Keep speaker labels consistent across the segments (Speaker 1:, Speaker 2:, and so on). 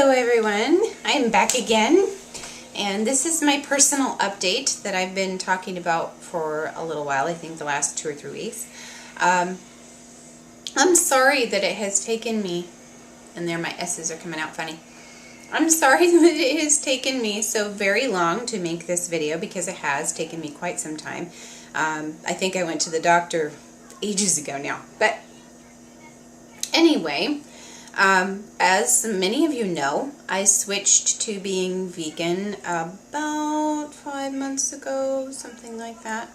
Speaker 1: Hello everyone, I'm back again, and this is my personal update that I've been talking about for a little while, I think the last 2 or 3 weeks. I'm sorry that it has taken me, and there my S's are coming out funny. I'm sorry that it has taken me so very long to make this video, because it has taken me quite some time. I think I went to the doctor ages ago now, but anyway, as many of you know, I switched to being vegan about 5 months ago, something like that.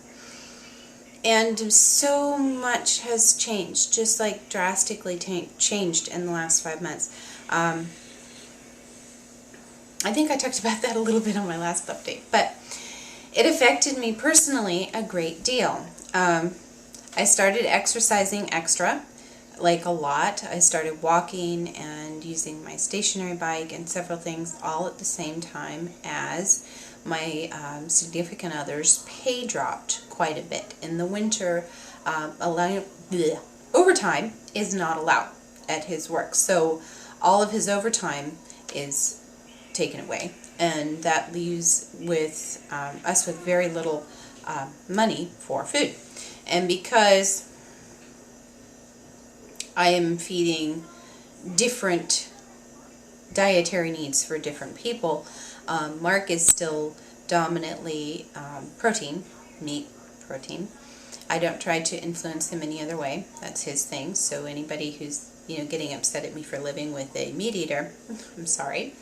Speaker 1: And so much has changed, just like drastically changed in the last 5 months. I think I talked about that a little bit on my last update, but it affected me personally a great deal. I started exercising extra. Like a lot. I started walking and using my stationary bike and several things all at the same time as my significant other's pay dropped quite a bit. In the winter, overtime is not allowed at his work, so all of his overtime is taken away, and that leaves with us with very little money for food. And because I am feeding different dietary needs for different people, Mark is still dominantly meat protein. I don't try to influence him any other way. That's his thing. So anybody who's getting upset at me for living with a meat eater, I'm sorry.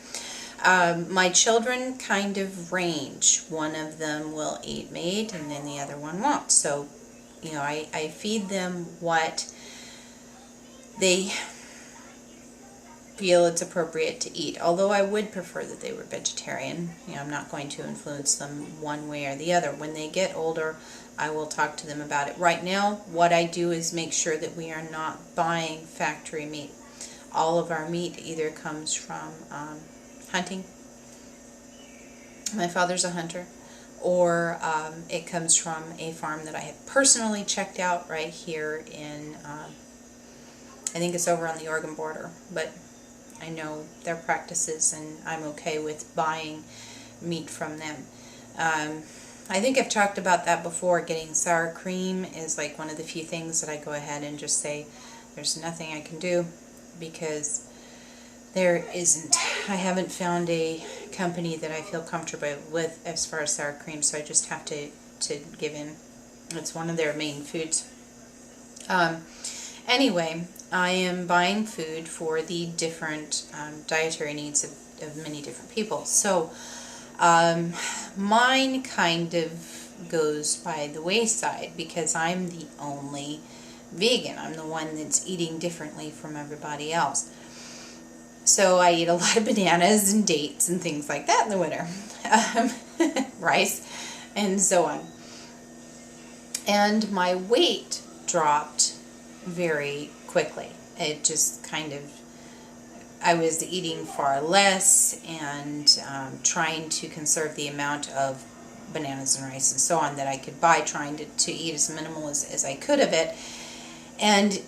Speaker 1: My children kind of range. One of them will eat meat and then the other one won't. So I feed them what they feel it's appropriate to eat, although I would prefer that they were vegetarian. I'm not going to influence them one way or the other. When they get older, I will talk to them about it. Right now, what I do is make sure that we are not buying factory meat. All of our meat either comes from hunting. My father's a hunter. Or it comes from a farm that I have personally checked out right here in I think it's over on the Oregon border, but I know their practices and I'm okay with buying meat from them. I think I've talked about that before. Getting sour cream is like one of the few things that I go ahead and just say there's nothing I can do, because there isn't. I haven't found a company that I feel comfortable with as far as sour cream, so I just have to give in. It's one of their main foods. Anyway, I am buying food for the different dietary needs of many different people. So mine kind of goes by the wayside because I'm the only vegan. I'm the one that's eating differently from everybody else. So I eat a lot of bananas and dates and things like that in the winter. Rice and so on. And my weight dropped very quickly. It just kind of, I was eating far less and trying to conserve the amount of bananas and rice and so on that I could buy, trying to eat as minimal as I could of it. And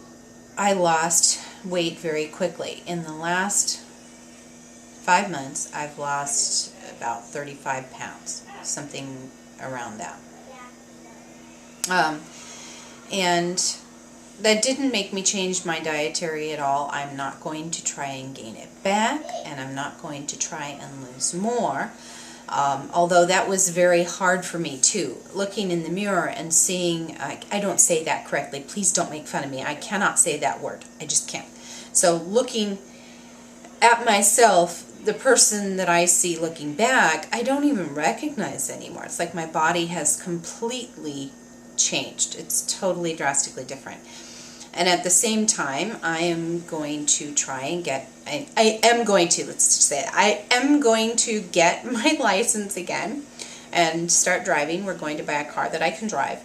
Speaker 1: I lost weight very quickly. In the last 5 months, I've lost about 35 pounds, something around that. And that didn't make me change my dietary at all. I'm not going to try and gain it back, and I'm not going to try and lose more. Although that was very hard for me too. Looking in the mirror and seeing, I don't say that correctly, please don't make fun of me. I cannot say that word. I just can't. So looking at myself, the person that I see looking back, I don't even recognize anymore. It's like my body has completely changed. It's totally drastically different. And at the same time, I am going to try and get, I am going to get my license again and start driving. We're going to buy a car that I can drive,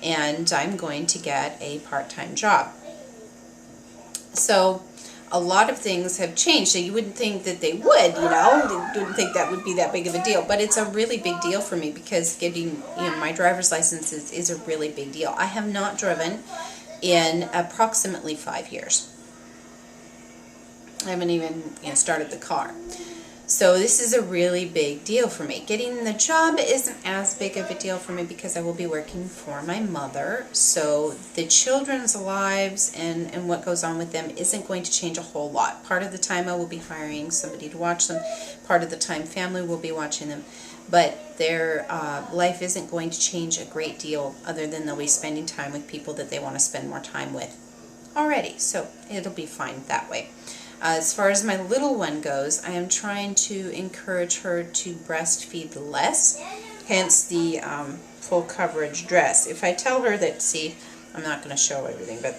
Speaker 1: and I'm going to get a part-time job. So a lot of things have changed. So you wouldn't think that they would, you wouldn't think that would be that big of a deal, but it's a really big deal for me because getting, my driver's license is a really big deal. I have not driven in approximately 5 years. I haven't even started the car. So this is a really big deal for me. Getting the job isn't as big of a deal for me because I will be working for my mother. So the children's lives and what goes on with them isn't going to change a whole lot. Part of the time I will be hiring somebody to watch them. Part of the time family will be watching them. But their life isn't going to change a great deal other than they'll be spending time with people that they want to spend more time with already. So it'll be fine that way. As far as my little one goes, I am trying to encourage her to breastfeed less, hence the full coverage dress. If I tell her that, see, I'm not going to show everything, but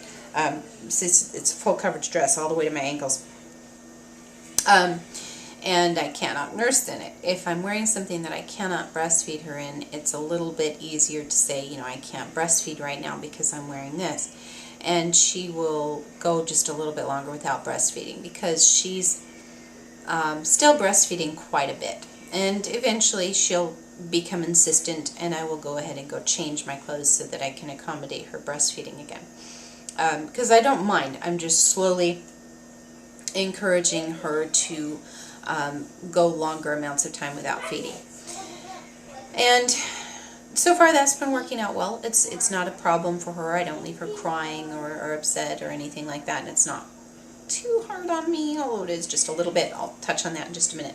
Speaker 1: it's a full coverage dress all the way to my ankles, and I cannot nurse in it. If I'm wearing something that I cannot breastfeed her in, it's a little bit easier to say, I can't breastfeed right now because I'm wearing this. And she will go just a little bit longer without breastfeeding because she's still breastfeeding quite a bit. And eventually she'll become insistent and I will go ahead and go change my clothes so that I can accommodate her breastfeeding again. Because I don't mind. I'm just slowly encouraging her to go longer amounts of time without feeding. And so far that's been working out well. It's not a problem for her. I don't leave her crying or upset or anything like that, and it's not too hard on me, although it is just a little bit. I'll touch on that in just a minute.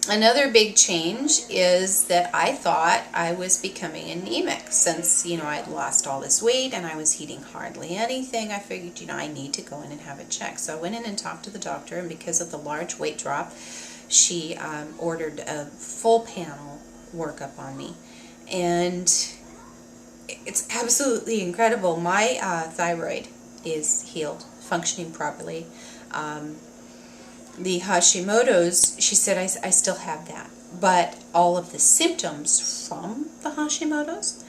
Speaker 1: Another big change is that I thought I was becoming anemic since, I'd lost all this weight and I was eating hardly anything. I figured, I need to go in and have it checked. So I went in and talked to the doctor, and because of the large weight drop, she ordered a full panel workup on me, and it's absolutely incredible. My thyroid is healed, functioning properly. The Hashimoto's, she said I still have that, but all of the symptoms from the Hashimoto's,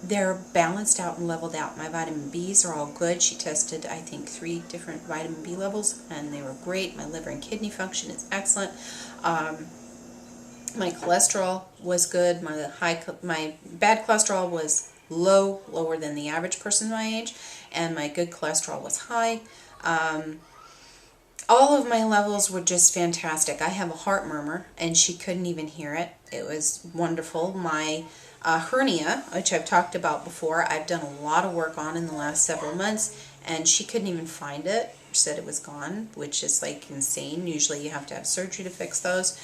Speaker 1: they're balanced out and leveled out. My vitamin B's are all good. She tested, I think, 3 different vitamin B levels, and they were great. My liver and kidney function is excellent. My cholesterol was good. My bad cholesterol was lower than the average person my age, and my good cholesterol was high. All of my levels were just fantastic. I have a heart murmur, and she couldn't even hear it. It was wonderful. My hernia, which I've talked about before, I've done a lot of work on in the last several months, and she couldn't even find it. She said it was gone, which is like insane. Usually you have to have surgery to fix those.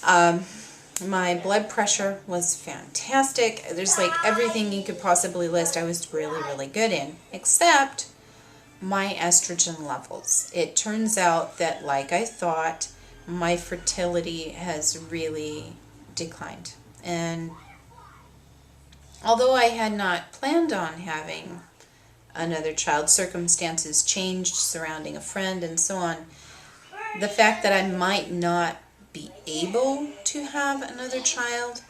Speaker 1: My blood pressure was fantastic. There's like everything you could possibly list I was really, really good in, except my estrogen levels. It turns out that, like I thought, my fertility has really declined. And although I had not planned on having another child, circumstances changed surrounding a friend and so on, the fact that I might not be able to have another child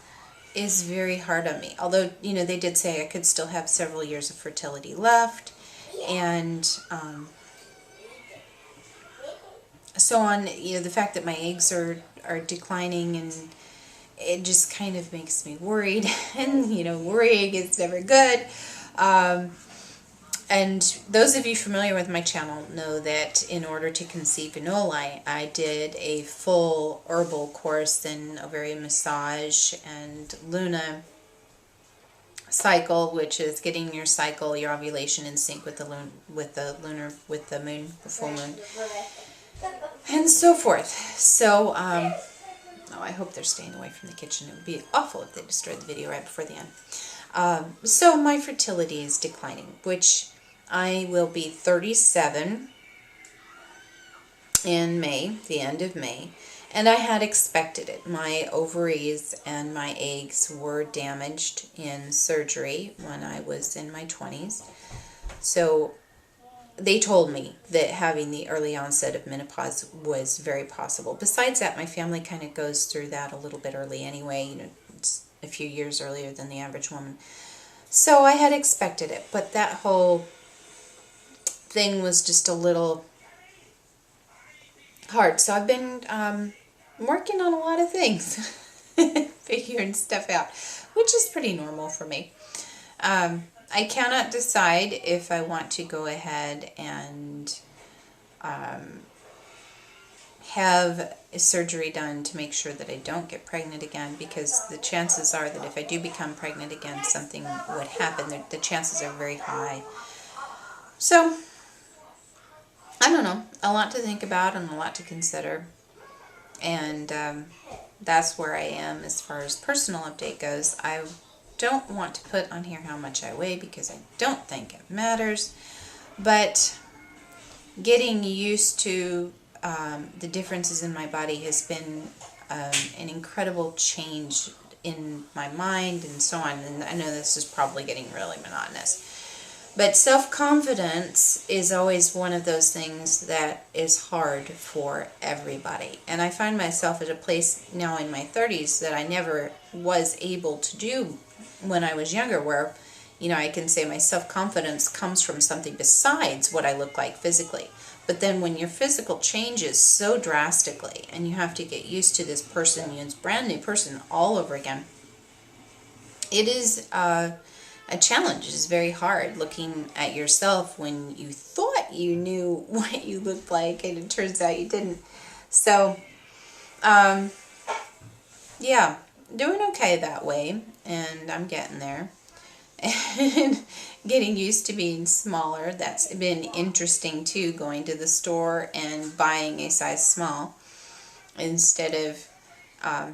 Speaker 1: is very hard on me. Although, they did say I could still have several years of fertility left, and so on. The fact that my eggs are declining, and it just kind of makes me worried, and worrying is never good. And those of you familiar with my channel know that in order to conceive Vinoli, I did a full herbal course in ovarian massage and Luna cycle, which is getting your cycle, your ovulation in sync with the moon, the full moon, and so forth. So, I hope they're staying away from the kitchen. It would be awful if they destroyed the video right before the end. So my fertility is declining, which I will be 37 in May, the end of May, and I had expected it. My ovaries and my eggs were damaged in surgery when I was in my 20s. So they told me that having the early onset of menopause was very possible. Besides that, my family kind of goes through that a little bit early anyway. It's a few years earlier than the average woman. So I had expected it, but that whole thing was just a little hard. So I've been working on a lot of things, figuring stuff out, which is pretty normal for me. I cannot decide if I want to go ahead and have a surgery done to make sure that I don't get pregnant again, because the chances are that if I do become pregnant again, something would happen. The chances are very high. So, I don't know. A lot to think about and a lot to consider. And that's where I am as far as personal update goes. I don't want to put on here how much I weigh because I don't think it matters. But getting used to the differences in my body has been an incredible change in my mind and so on. And I know this is probably getting really monotonous. But self-confidence is always one of those things that is hard for everybody. And I find myself at a place now in my 30s that I never was able to do when I was younger, where, you know, I can say my self-confidence comes from something besides what I look like physically. But then when your physical changes so drastically and you have to get used to this person, this brand new person all over again, it is a challenge. It is very hard looking at yourself when you thought you knew what you looked like and it turns out you didn't. So, yeah, doing okay that way, and I'm getting there. And getting used to being smaller, that's been interesting too, going to the store and buying a size small instead of a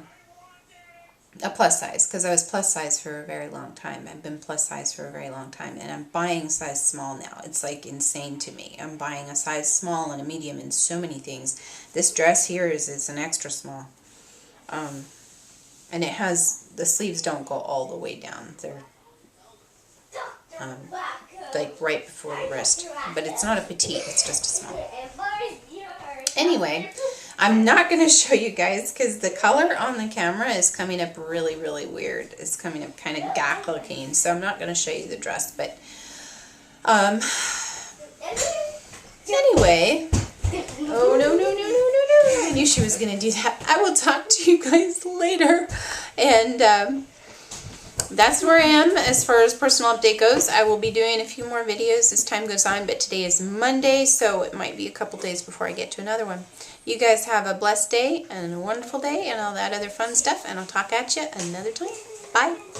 Speaker 1: plus size, because I was plus size for a very long time. I've been plus size for a very long time, and I'm buying size small now. It's like insane to me. I'm buying a size small and a medium in so many things. This dress here is an extra small. And it has, the sleeves don't go all the way down. They're like right before the wrist. But it's not a petite, it's just a small. Anyway, I'm not going to show you guys because the color on the camera is coming up really, really weird. It's coming up kind of gack looking, so I'm not going to show you the dress. But anyway, oh no, I knew she was going to do that. I will talk to you guys later, and that's where I am as far as personal update goes. I will be doing a few more videos as time goes on, but today is Monday, so it might be a couple days before I get to another one. You guys have a blessed day and a wonderful day and all that other fun stuff, and I'll talk at you another time. Bye.